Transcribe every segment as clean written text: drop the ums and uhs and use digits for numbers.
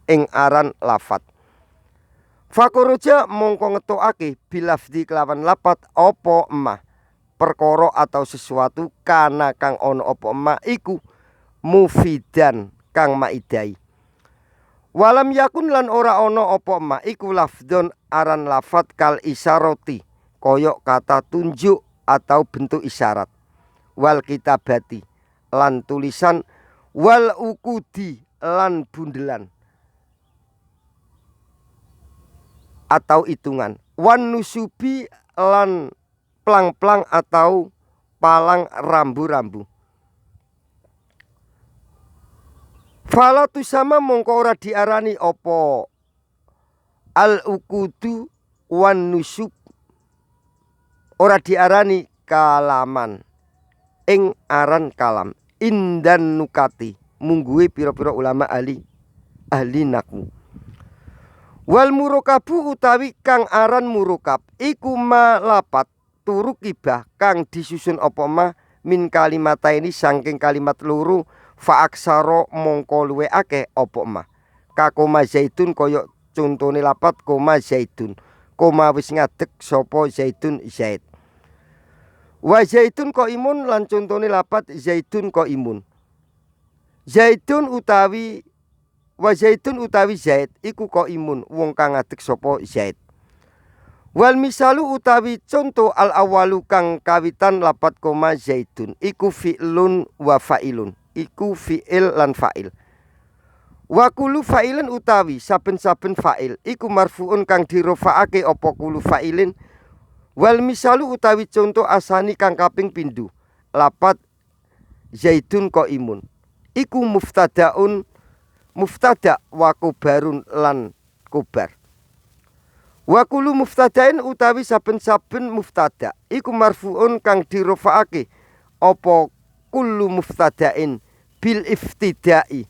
ing aran lafat. Fakoroja mongko ngetokake bilafdi kelawan lapat apa emah perkara atau sesuatu kana kang ana apa emah iku mufidan kang maidai. Walam yakun lan ora ana apa emah iku lafdon aran lafat kal isyarati koyok kata tunjuk atau bentuk isyarat. Wal kitabati lan tulisan wal ukudi lan bundelan atau hitungan. Wan nusubi lan plang-plang atau palang rambu-rambu. Fala tu sama mongko ora diarani apa al ukudu wan nusub, ora diarani kalaman ing aran kalam indan nukati mungguhe pira-pira ulama ahli nahwu. Wal murokabu utawi kang aran murokab iku ma lapat turu kibah kang disusun apa mah min kalimata ini saking kalimat loro fa aksara mongko luwe akeh apa mah kakoma zaitun koyok contone lapat koma zaitun koma wis ngadeg sapa zaitun zaid wa zaitun ko imun lan contone lapat zaitun ko imun zaitun utawi wa zaitun utawi zaid iku ko imun wong kang ngadeg sapa zaid. Wal misalu utawi contoh al awalu kang kawitan lapat koma zaitun iku fi'lun wa fa'ilun iku fi'il lan fa'il. Wa kulu fa'ilin utawi saben-saben fa'il iku marfu'un kang dirofa'ake apa kulu fa'ilin. Wal misalu utawi contoh asani kang kaping pindho lapat zaitun ko imun iku muftadaun muftada wa kubarun lan kubar. Wa kullu muftadain utawi saben-saben muftada iku marfuun kang dirofa'ake apa kullu muftadain bil iftidai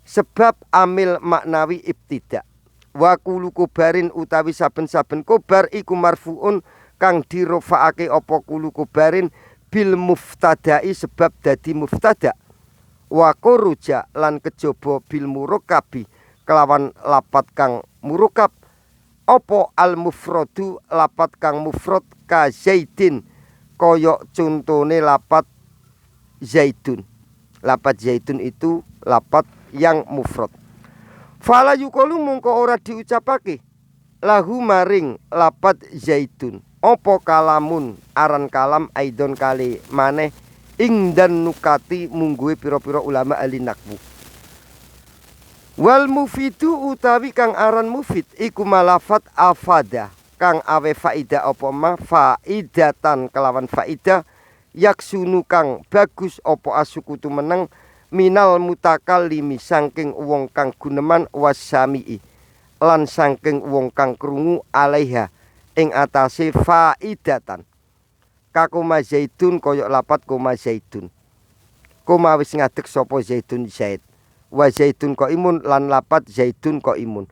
sebab amil maknawi ibtida. Wa kullu kubarin utawi saben-saben kubar iku marfuun kang dirofa'ake apa kullu kubarin bil muftadai sebab dadi muftada. Wa kuruja lan kejaba bil murokabi kelawan lapat kang murokab apa al mufradu lapat kang mufrad ka zaidin koyok contone lapat zaitun. Lapat zaitun itu lapat yang mufrad. Fala yuqalu mongko ora diucapake lahu maring lapat zaitun apa kalamun aran kalam aidon kali maneh ing dan nukati mungguhe pira-pira ulama ahli nahwu. Wal mufidu utawi kang aran mufid iku malafat afada kang awe faida apa ma faidatan kelawan faida yaksunu kang bagus apa asukutu meneng minal mutakallimi saking wong kang guneman wasami'i lan saking wong kang krungu alaiha ing atase faidatan. Kakoma zaitun koyok lapat koma zaitun. Koma wis ngadeg sapa zaitun zaid. Wa zaitun ko imun lan lapat zaitun ko imun.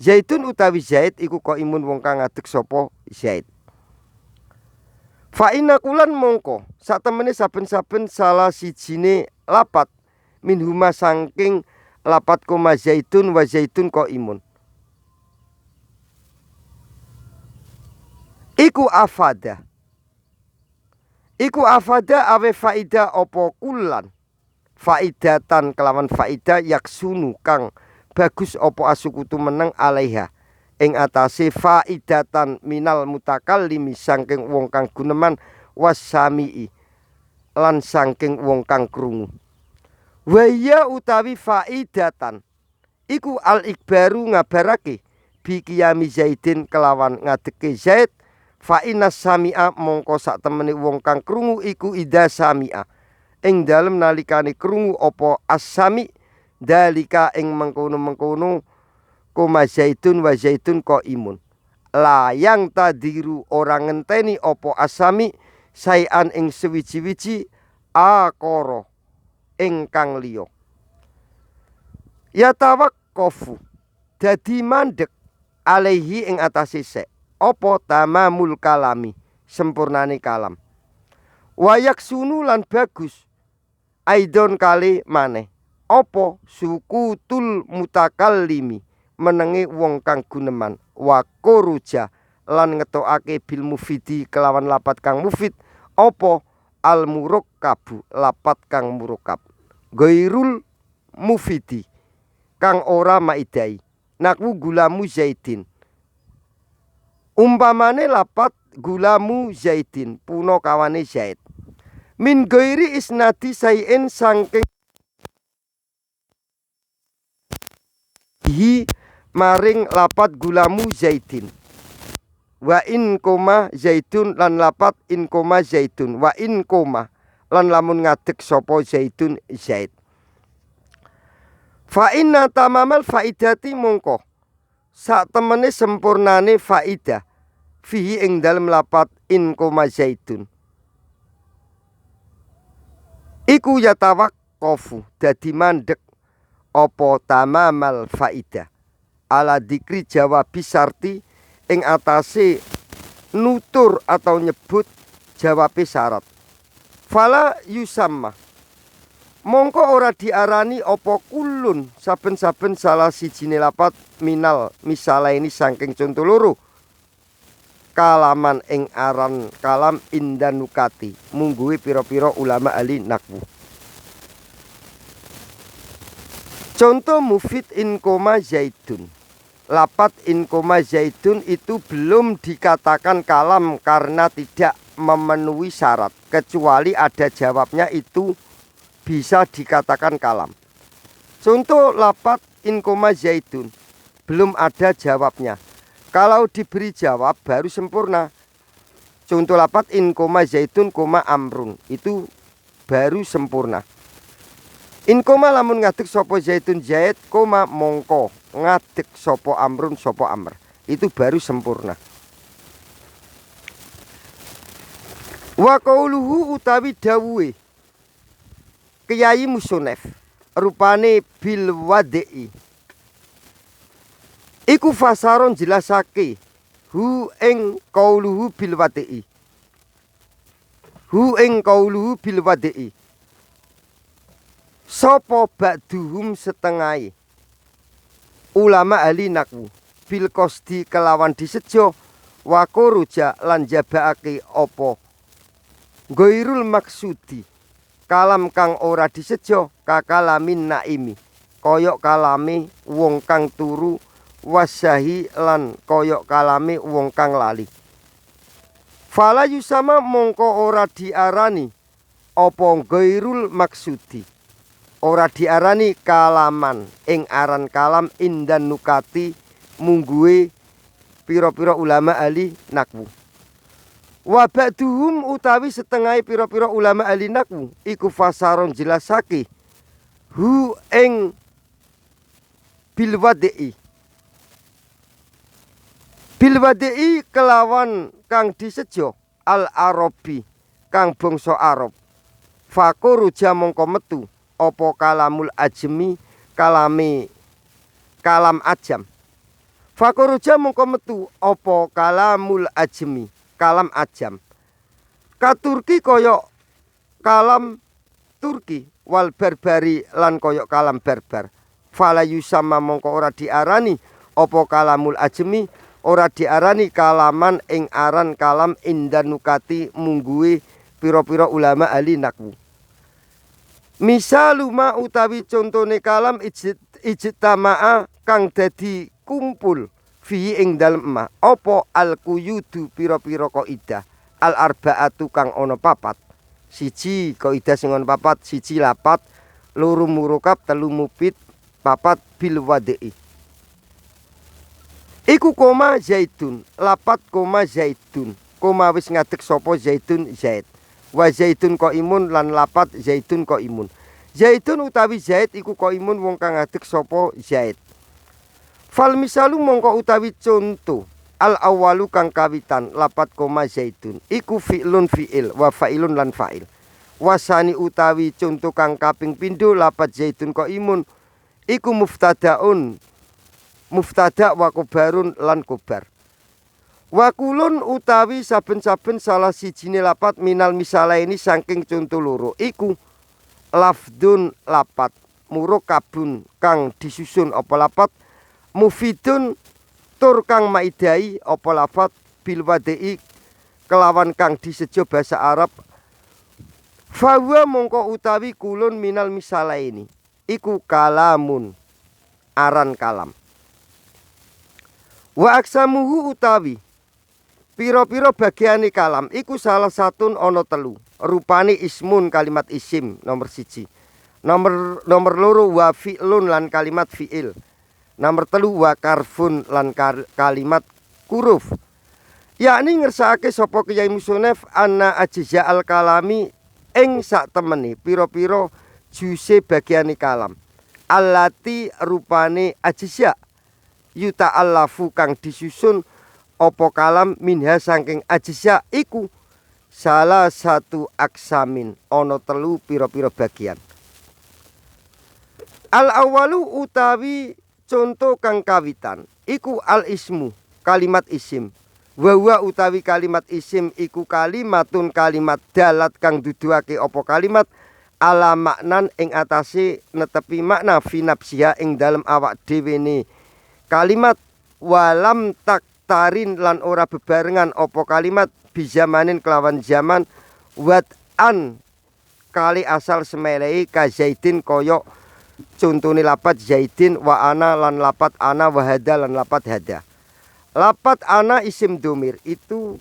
Zaitun utawi zaid iku ko imun wong kang ngadeg sapa zaid. Fa inna kulan mongko sak temene saben-saben salah sijine lapat minhuma saking lapat koma zaitun wa zaitun ko imun. Iku afada. Iku afada awe faida opo kulan faidatan kelawan faida yaksunu kang bagus opo asukutu meneng alaiha ing atase faidatan minal mutakallimi saking wong kang guneman wasami'i lan saking wong kang krungu. Waya utawi faidatan iku al ikbaru ngabarake bi qiyami zaidin kelawan ngadeke zaid. Fa inna sami'a mongko sak temene wong kang krungu iku ida sami'a ing dalem nalikane krungu apa as-sami dalika ing mengkono-mengkono koma zaitun wa zaitun ko imun la yang tadiru orang ngenteni apa as-sami sayan ing sewiji-wiji akoro ingkang liya ya tawakkofu dadi mandek alaihi ing atase sek apa tamamul kalami sempurnane kalam wayak sunu lan bagus aidon kali maneh apa sukutul mutakallimi menenge wong kang guneman wa koruja lan ngetokake bil mufidi kelawan lapat kang mufid apa al murakkabu lapat kang murakkab ghairul mufidi kang ora maidai nakwu gulamu zaidin umpamane lapat gulamu zaidin puno kawane zaid min ghairi isnadi sayin sangking hi maring lapat gulamu zaidin wa in koma zaidun lan lapat in koma zaidun wa in koma lan lamun ngadeg sapa zaidun zaid fa inna tamamal faidati mongko sak temene sempurnane faidah fihi ing dalem lapat in koma zaidun iku yatawaqqafu dadi mandek apa tamamal faidah ala dikri jawabi syarti ing atase nutur atau nyebut jawabe syarat fala yusamma mongko ora diarani apa kulun saben-saben salah sijine lapat minal misalaini saking conto loro kalaman ing aran kalam indan nukati mungguhi pira-pira ulama ahli nahwu. Contoh mufid in koma zaidun. Lapat in koma zaidun itu belum dikatakan kalam karena tidak memenuhi syarat. Kecuali ada jawabnya itu bisa dikatakan kalam. Contoh lapat in koma zaidun belum ada jawabnya. Kalau diberi jawab baru sempurna. Contoh lapat in koma zaidun koma amrun itu baru sempurna. In koma lamun ngadeg sapa zaitun zaid koma mongko ngadeg sapa amrun sapa amr itu baru sempurna. Wa qauluhu utawi dawuhe Kyai Musonef rupane bil wadai iku fasaron jelasake hu ing qauluhu bil wadai hu ing qauluhu bil wadai sopo ba'duhum setengah ulama ahli nahwu bil qasdi kelawan disejo wa koruja lan jabaake apa ghairul maksudi kalam kang ora disejo kakalamin naimi koyok kalame wong kang turu wasahi lan koyok kalame wong kang lali fala yusama mongko ora diarani apa ghairul maksudi ora diarani kalaman ing aran kalam indan nukati mungguhe pira-pira ulama ahli nahwu. Wa ba'duhum utawi setengah pira-pira ulama ahli nahwu iku fasaron jelasake hu ing bil wadai. Bil wadai kelawan kang disejo al arabi kang bangsa Arab. Fakoruja mongko metu apa kalamul ajmi kalame kalam ajam fakoruja mongko metu apa kalamul ajmi kalam ajam katurki koyok kalam Turki wal barbari lan koyok kalam barbar fala yusama mongko ora diarani apa kalamul ajmi ora diarani kalaman ing aran kalam indan nukati mungguhe pira-pira ulama ahli nahwu. Misaluma utawi contone kalam ijtama'a kang dadi kumpul fi ing dalem ma apa al quyudu pira-pira kaidah al arba'atu kang ana papat siji kaidah sing ana papat siji lapat loro murokab telu mufid papat bil wadai iku koma zaidun lapat koma zaidun koma wis ngadeg sapa zaidun zaid wa zaidun qaimun lan lapat zaidun qaimun. Zaidun utawi zaid iku qaimun wong kang ngadeg sapa zaid. Fal misalu mongko utawi conto al awalu kang kawitan lapat koma zaidun iku fi'lun fi'il wa fa'ilun lan fa'il. Wasani utawi conto kang kaping pindho lapat zaidun qaimun iku muftadaun muftada wa kobarun lan kobar. Wakulun utawi saben-saben salah sijine lapat minal misalaini saking conto loro iku lafdun lapat murokabun kang disusun apa lafat mufidun tur kang maidai apa lafat bil wadai kelawan kang disejo basa Arab fawa mongko utawi kulun minal misalaini iku kalamun aran kalam wa aksamuhu utawi piro-piro bagiane kalam iku salah satun ana telu rupane ismun kalimat isim nomor siji nomor loro wa fi'lun lan kalimat fi'il nomor telu wa karfun lan kalimat kuruf yakni ngersakake sapa Kyai Musonef anna ajza al kalami ing sak temene piro-piro juse bagiane kalam allati rupane ajza yuta allafu kang disusun apa kalam minha saking ajza iku salah satu aksamin ana telu piro-piro bagian. Al awalu utawi contoh kang kawitan iku al ismu kalimat isim wa utawi kalimat isim iku kalimatun kalimat dalat kang duduake apa kalimat ala maknan ing atase netepi makna fi nafsiha ing dalem awak dhewe ne kalimat walam taktarin lan ora bebarengan apa kalimat bizamanin kelawan zaman an kali asal semelei ka zaidin koyok contone lapat zaidin wa ana lan lapat ana wa hada lan lapat hada. Lapat ana isim domir itu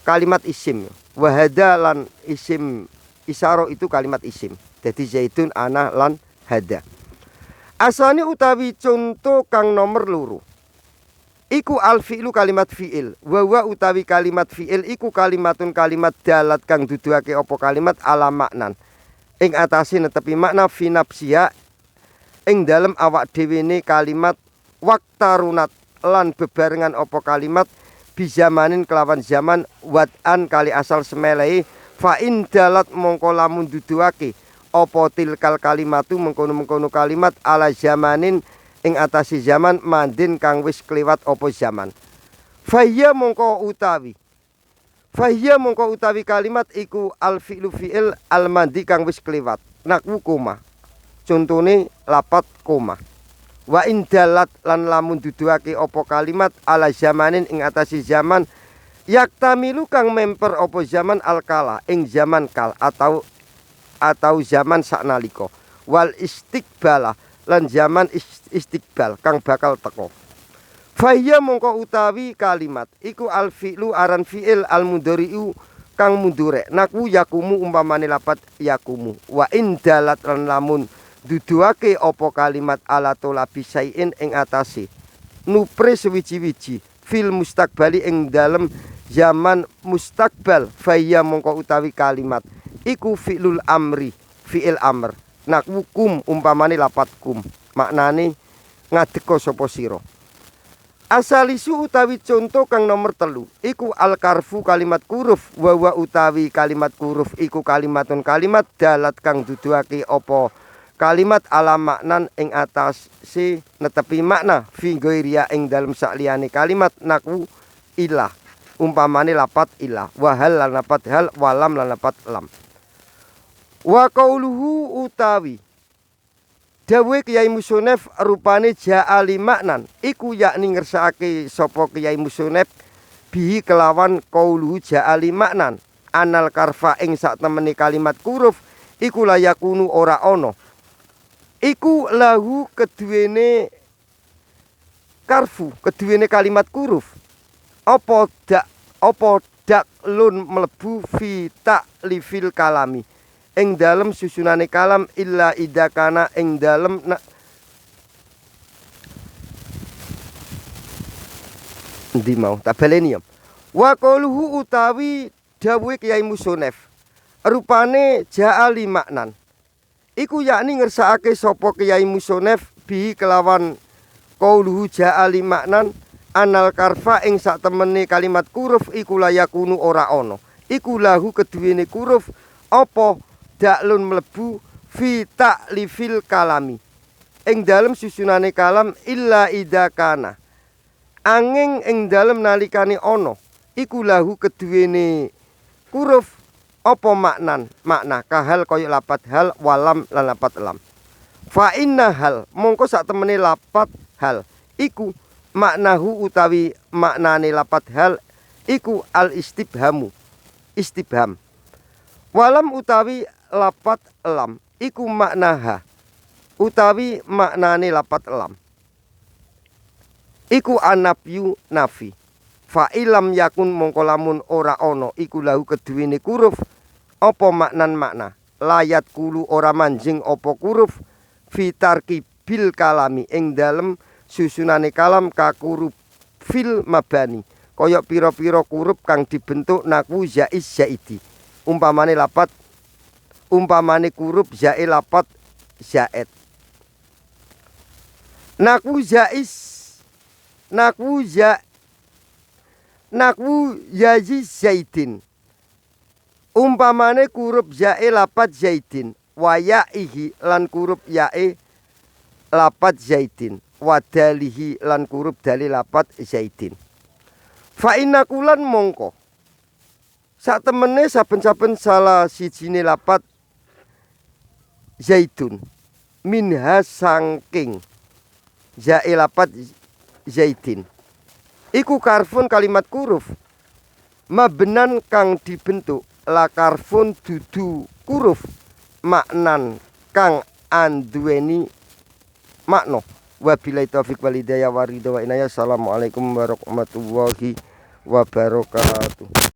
kalimat isim wa hada lan isim isaro itu kalimat isim. Jadi zaidun ana lan hada. Asani utawi contoh kang nomor loro iku al fi'lu kalimat fi'il wa utawi kalimat fi'il iku kalimatun kalimat dalat kang duduake apa kalimat ala maknan ing atase netepi makna fi nafsiha ing dalem awak dhewe ne kalimat waktarunat lan bebarengan apa kalimat bizamanin kelawan zaman an kali asal semelei fa in dalat mongko lamun duduake apa tilkal kalimatu mengkono-mengkono kalimat ala zamanin ing atase zaman mandin kang wis kliwat apa zaman fahya mongko utawi kalimat iku al fi'lu fi'il al mandi kang wis kliwat nakwu koma contone lapat koma wa indalat lan lamun duduake apa kalimat ala zamanin ing atase zaman yaktamilu kang memper apa zaman al kala ing zaman kal atau zaman saknalika wal istiqbala lan zaman istiqbal kang bakal teko. Fahya mongko utawi kalimat iku al fi'lu aran fi'il al mudhari'u kang mundure naku yakumu umpamane lapat yakumu wa indalat lan lamun duduake apa kalimat ala tolabi sayin ing atase nupre sewiji-wiji fil mustaqbali ing dalem zaman mustaqbal fahya mongko utawi kalimat iku fi'lul amri fi'il amr naku kum umpamane lapat kum maknane ngadeka sapa sira. Asalisu utawi contoh kang nomor telu iku al karfu kalimat kuruf wa utawi kalimat kuruf iku kalimatun kalimat dalat kang duduake apa kalimat ala maknan ing atas si netepi makna fi ghairiya ing dalem sakliyane kalimat naku ilah umpamane lapat ilah wa hal lan lapat hal walam lan lapat lam wa qauluhu utawi dawuhe Kyai Musonef rupane ja'ali maknan iku yakni ngersakake sapa Kyai Musonef bihi kelawan qauluhu ja'ali maknan anal karfa ing sak temene kalimat kuruf iku layakunu ora ana iku lahu keduwene karfu keduwene kalimat kuruf apa dak lun mlebu fi ta'lifil kalami ing dalem susunane kalam illa idakana ing dalem ndi mau tak baleni ya wa qauluhu utawi dawuhe Kyai Musonef rupane ja'ali maknan iku yakni ngersakake sapa Kyai Musonef bi kelawan qauluhu ja'ali maknan anal karfa ing sak temene kalimat kuruf iku layakunu ora ana iku lahu keduwene kuruf apa daklun mlebu fi ta'lifil kalami ing dalem susunane kalam illa idakana angin ing dalem nalikane ana iku lahu keduwene kuruf apa makna kahal kaya lapat hal walam lan lapat lam Fa inna hal mongko sak temene lapat hal iku maknahu utawi maknane lapat hal iku al istibhamu istibham. Walam utawi lapat lam iku maknaha utawi maknane lapat lam iku anafyu nafi. Fa ilam yakun mongko lamun ora ono iku lahu keduwene kuruf apa maknan makna layat kulu ora manjing apa kuruf fitarki bil kalami ing dalem susunane kalam kakurup fil mabani kaya pira-pira kurup kang dibentuk naku zaiz zaidi. Umpamane kurup zae lapat zaid. Naku zaiz naku yazi zaidin. Umpamane kurup zae lapat zaidin wa ya'ihi lan kurup yae lapat zaidin wa dalihi lan kurup dali lapat zaidin. Fa inna kulan mongko sak temene saben-saben salah sijine lapat zaidun minha sangking zae lapat zaidin iku karfun kalimat kuruf mabnan kang dibentuk la karfun dudu kuruf maknan kang anduweni makna. Wabillahi taufiq wal hidayah wa ridha wa inayah. Assalamualaikum warahmatullahi wabarakatuh.